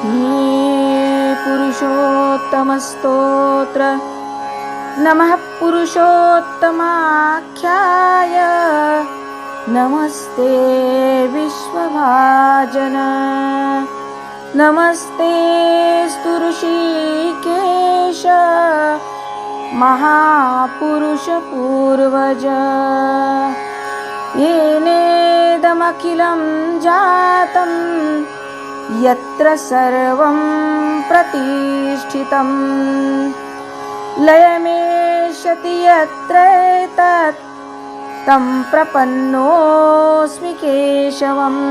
पुरुषोत्तमस्तोत्र नमः पुरुषोत्तमाख्याय नमस्ते विश्वभाजन नमस्ते ऋषिकेश महापुरुष पूर्वज येनेदमखिलं जातं यत्र सर्वं प्रतिष्ठितं लयमेष्यति यत्र तत् तं प्रपन्नोऽस्मि केशवम्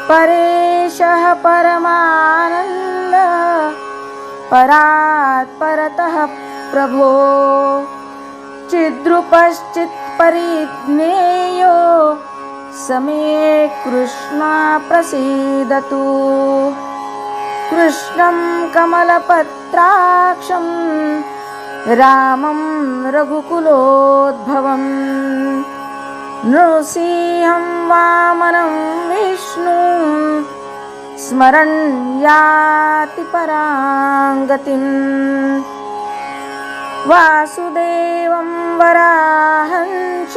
परेशः परमानन्द परात् परतः प्रभो चिद्रूपश्चित्परिज्ञेयो समे कृष्णा प्रसीदतु कृष्णं कमलपत्राक्षं रामं रघुकुलोद्भवम् नृसिंहं वामनं विष्णुं स्मरन् याति परां गतिम् वासुदेवं वराहं च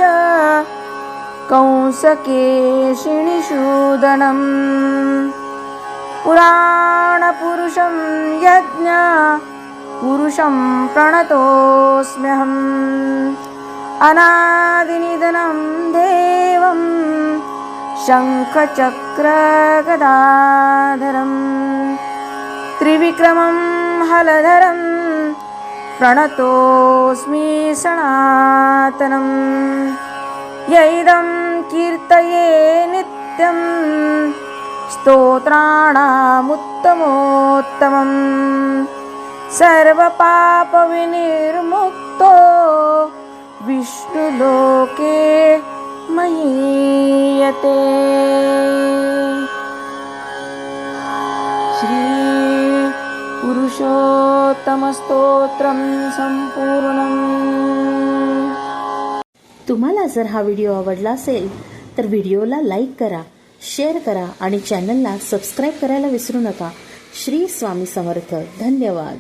कंसकेशिनिषूदनं पुराणपुरुषं यज्ञ पुरुषं प्रणतोऽस्म्यहम् अनादिनिधनं देवं शङ्खचक्रगदाधरं त्रिविक्रमं हलधरं प्रणतोऽस्मि सनातनं यैदं कीर्तये नित्यं स्तोत्राणामुत्तमोत्तमम् सर्वपापविनिर्मुक्तो विष्णुलोके महीयते। श्री पुरुषोत्तमस्तोत्रं संपूर्णम्। तुम्हाला जर हा व्हिडिओ आवडला असेल तर व्हिडिओला लाईक करा, शेअर करा आणि चॅनलला सबस्क्राईब करायला विसरू नका। श्री स्वामी समर्थ। धन्यवाद।